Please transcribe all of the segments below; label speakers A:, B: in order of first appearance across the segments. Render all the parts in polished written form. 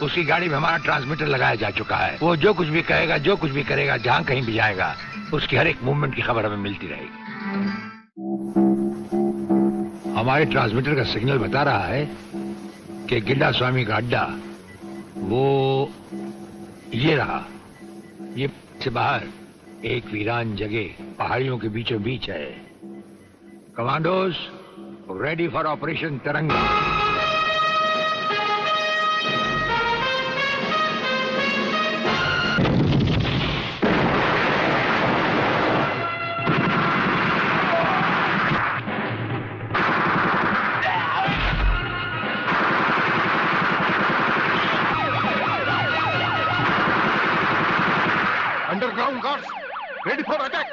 A: उसकी गाड़ी में हमारा ट्रांसमीटर लगाया जा चुका है। वो जो कुछ भी कहेगा, जो कुछ भी करेगा, जहां कहीं भी जाएगा, उसकी हर एक मूवमेंट की खबर हमें मिलती रहेगी। हमारे ट्रांसमीटर का सिग्नल बता रहा है कि गिड्डा स्वामी का अड्डा वो ये रहा। ये से बाहर एक वीरान जगह पहाड़ियों के बीचों बीच है। कमांडोज रेडी फॉर ऑपरेशन तिरंगा।
B: Underground guards, ready for attack!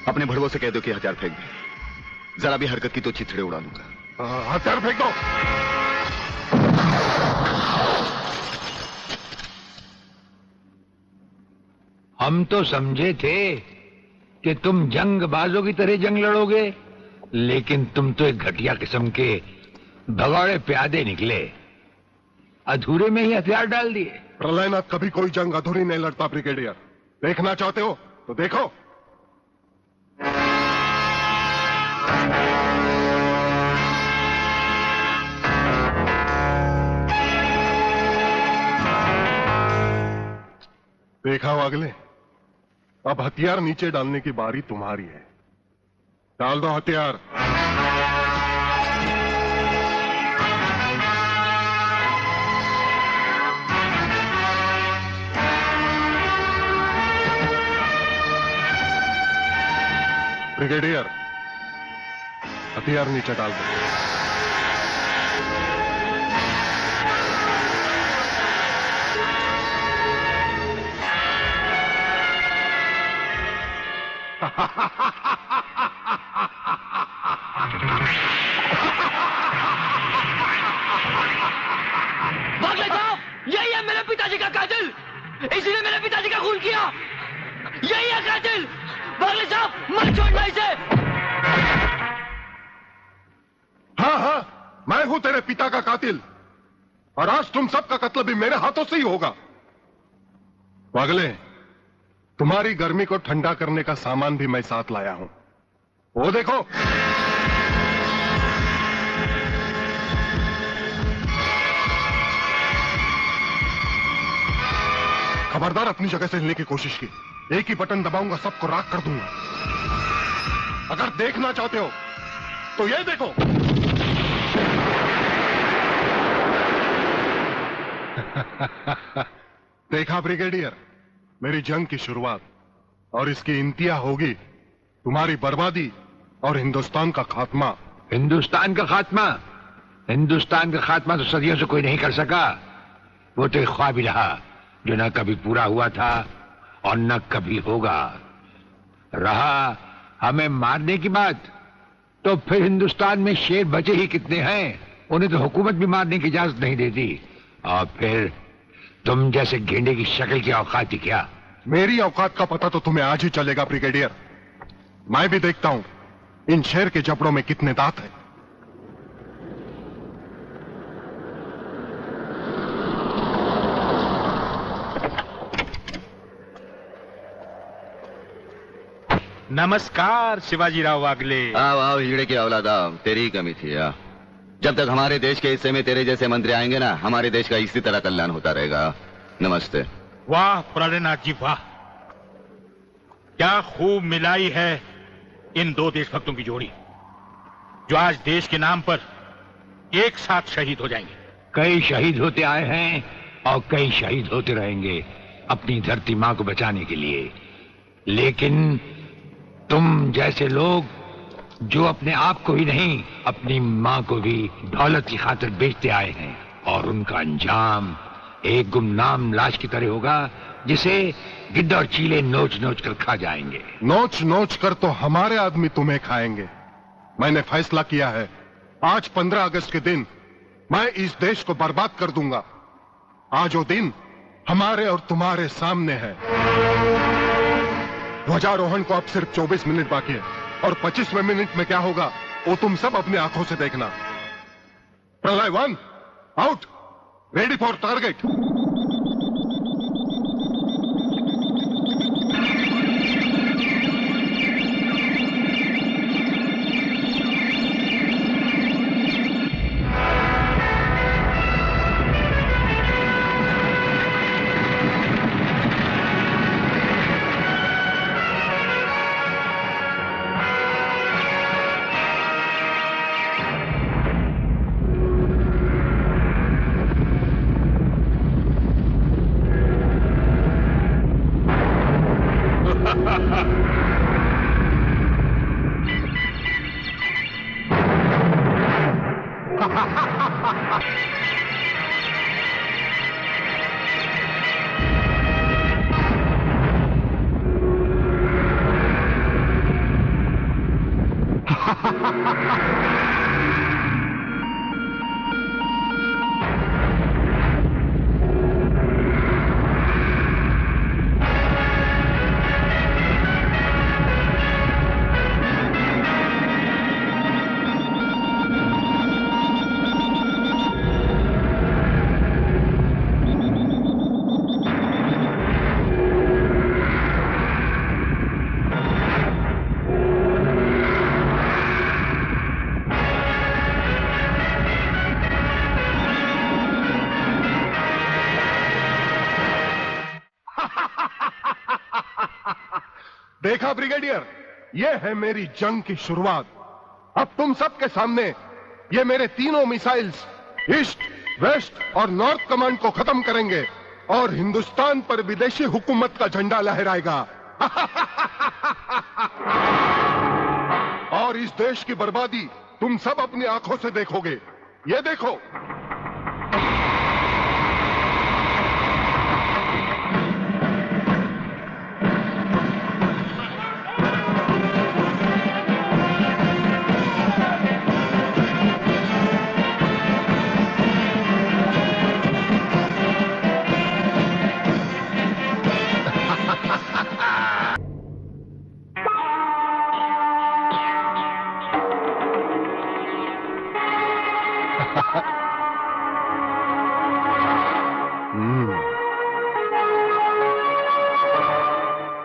C: अपने भड़वों से कह दो कि हथियार फेंक दे। जरा भी हरकत की तो चिथड़े उड़ा दूंगा।
B: हथियार फेंक दो।
A: हम तो समझे थे कि तुम जंगबाजों की तरह जंग लड़ोगे, लेकिन तुम तो एक घटिया किस्म के भगौड़े प्यादे निकले। अधूरे में ही हथियार डाल दिए।
B: प्रलयनाथ कभी कोई जंग अधूरी नहीं लड़ता ब्रिगेडियर। देखना चाहते हो तो देखो। देखा वागले, अब हथियार नीचे डालने की बारी तुम्हारी है। डाल दो हथियार। ब्रिगेडियर, हथियार नीचे डाल दो।
D: भागले साहब, यही है मेरे पिताजी का कातिल। इसीने मेरे पिताजी का खून किया। यही है कातिल। भागले साहब, मत छोड़ना इसे।
B: हाँ हाँ, मैं हूं तेरे पिता का कातिल, और आज तुम सबका कत्ल भी मेरे हाथों से ही होगा। वागले, तुम्हारी गर्मी को ठंडा करने का सामान भी मैं साथ लाया हूं। वो देखो। खबरदार अपनी जगह से हिलने की कोशिश की। एक ही बटन दबाऊंगा, सबको राख कर दूंगा। अगर देखना चाहते हो तो ये देखो। देखा ब्रिगेडियर, मेरी जंग की शुरुआत, और इसकी इंतहा होगी तुम्हारी बर्बादी और हिंदुस्तान का खात्मा।
A: हिंदुस्तान का खात्मा? हिंदुस्तान का खात्मा तो सदियों से कोई नहीं कर सका। वो तो एक ख्वाब ही रहा जो न कभी पूरा हुआ था और न कभी होगा। रहा हमें मारने की बात, तो फिर हिंदुस्तान में शेर बचे ही कितने हैं? उन्हें तो हुकूमत भी मारने की इजाजत नहीं देती। और फिर तुम जैसे गेंडे की शक्ल की औकात ही क्या?
B: मेरी औकात का पता तो तुम्हें आज ही चलेगा ब्रिगेडियर। मैं भी देखता हूं इन शेर के जबड़ों में कितने दांत हैं।
E: नमस्कार शिवाजीराव वागले।
C: आओ आओ हीरे की औलाद आओ, तेरी ही कमी थी। जब तक हमारे देश के हिस्से में तेरे जैसे मंत्री आएंगे ना, हमारे देश का इसी तरह कल्याण होता रहेगा। नमस्ते।
E: वाह प्राणनाथ जी वाह, क्या खूब मिलाई है इन दो देशभक्तों की जोड़ी, जो आज देश के नाम पर एक साथ शहीद हो जाएंगे।
A: कई शहीद होते आए हैं और कई शहीद होते रहेंगे अपनी धरती मां को बचाने के लिए। लेकिन तुम जैसे लोग जो अपने आप को ही नहीं अपनी मां को भी दौलत की खातिर बेचते आए हैं, और उनका अंजाम एक गुमनाम लाश की तरह होगा जिसे गिद्ध और चीले नोच नोच कर खा जाएंगे।
B: नोच नोच कर तो हमारे आदमी तुम्हें खाएंगे। मैंने फैसला किया है, आज 15 अगस्त के दिन मैं इस देश को बर्बाद कर दूंगा। आज वो दिन हमारे और तुम्हारे सामने है। ध्वजारोहण को अब सिर्फ 24 मिनट बाकी है, और 25वें मिनट में क्या होगा वो तुम सब अपनी आंखों से देखना। प्रलय 1 आउट, रेडी फॉर टारगेट। देखा ब्रिगेडियर, ये है मेरी जंग की शुरुआत। अब तुम सबके सामने ये मेरे तीनों मिसाइल्स ईस्ट, वेस्ट और नॉर्थ कमांड को खत्म करेंगे और हिंदुस्तान पर विदेशी हुकूमत का झंडा लहराएगा। और इस देश की बर्बादी तुम सब अपनी आंखों से देखोगे। ये देखो,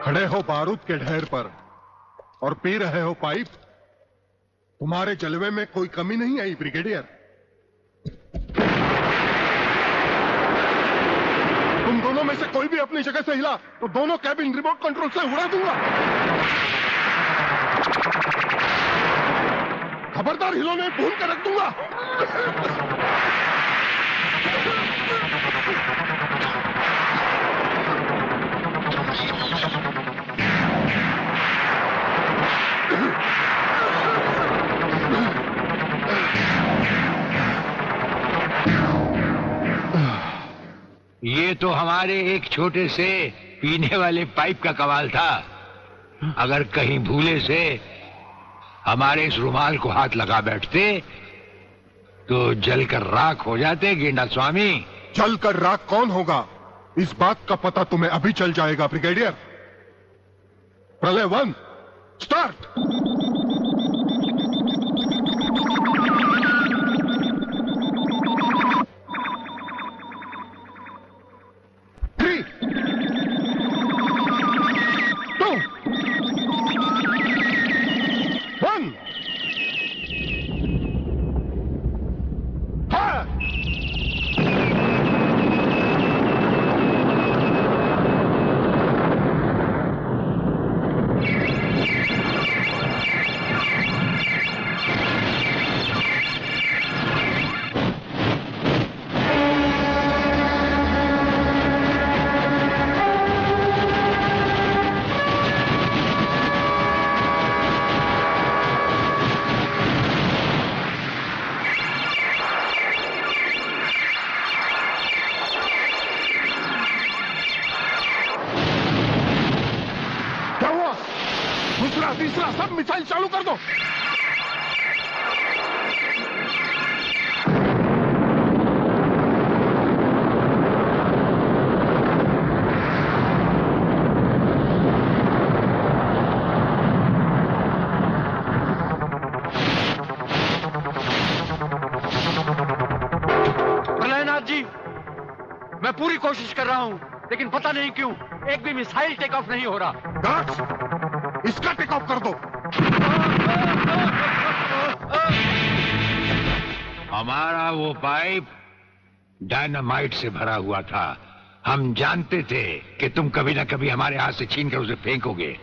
B: खड़े हो बारूद के ढेर पर और पी रहे हो पाइप। तुम्हारे जलवे में कोई कमी नहीं आई ब्रिगेडियर। तुम दोनों में से कोई भी अपनी जगह से हिला तो दोनों कैबिन रिमोट कंट्रोल से उड़ा दूंगा। खबरदार हिलो नहीं, भून कर रख दूंगा।
A: ये तो हमारे एक छोटे से पीने वाले पाइप का कमाल था। अगर कहीं भूले से हमारे इस रुमाल को हाथ लगा बैठते तो जलकर राख हो जाते गेंडा स्वामी।
B: जल कर राख कौन होगा, इस बात का पता तुम्हें अभी चल जाएगा ब्रिगेडियर। प्रलय 1 स्टार्ट। दूसरा तीसरा सब मिसाइल चालू कर दो।
F: प्रलयनाथ जी, मैं पूरी कोशिश कर रहा हूं, लेकिन पता नहीं क्यों एक भी मिसाइल टेक ऑफ नहीं हो रहा।
B: गार्ड्स, इसका टेक ऑफ कर दो।
A: हमारा वो पाइप डायनामाइट से भरा हुआ था। हम जानते थे कि तुम कभी ना कभी हमारे हाथ से छीन कर उसे फेंकोगे।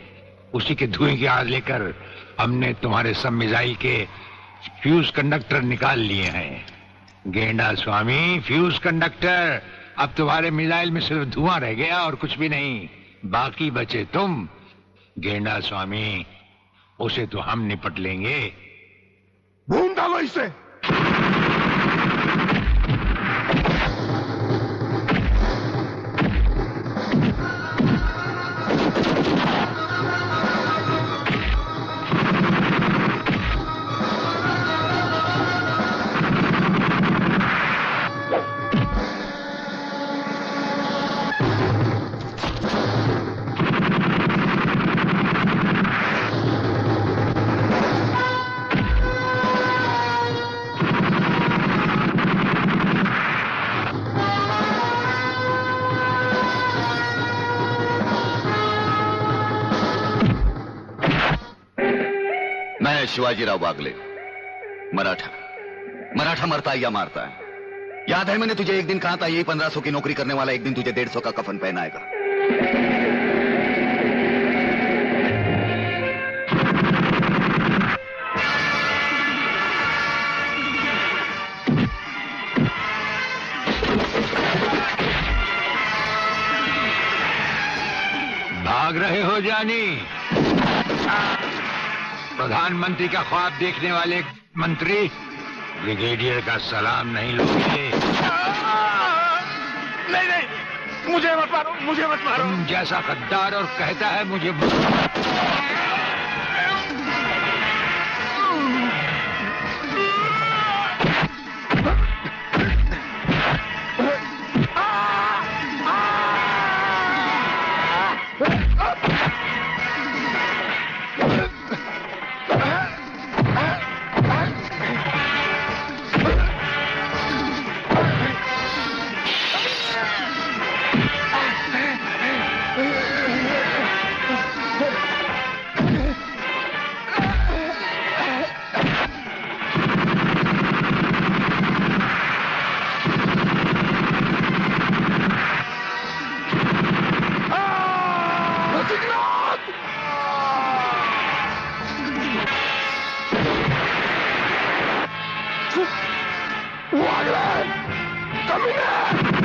A: उसी के धुएं की आग लेकर हमने तुम्हारे सब मिसाइल के फ्यूज कंडक्टर निकाल लिए हैं। गेंडा स्वामी, फ्यूज कंडक्टर, अब तुम्हारे मिसाइल में सिर्फ धुआं रह गया और कुछ भी नहीं। बाकी बचे तुम। गेंडा स्वामी, उसे तो हम निपट लेंगे।
B: भून डालो इसे।
C: मैं शिवाजीराव बागले, मराठा मरता है या मारता है। याद है मैंने तुझे एक दिन कहा था, यही 1500 की नौकरी करने वाला एक दिन तुझे 150 का कफन पहनाएगा।
A: भाग रहे हो जानी? प्रधानमंत्री का ख्वाब देखने वाले मंत्री ब्रिगेडियर का सलाम नहीं लोगे?
F: नहीं, मुझे मत मारो, मुझे मत मारो।
A: तुम जैसा गद्दार और कहता है मुझे
B: Come here!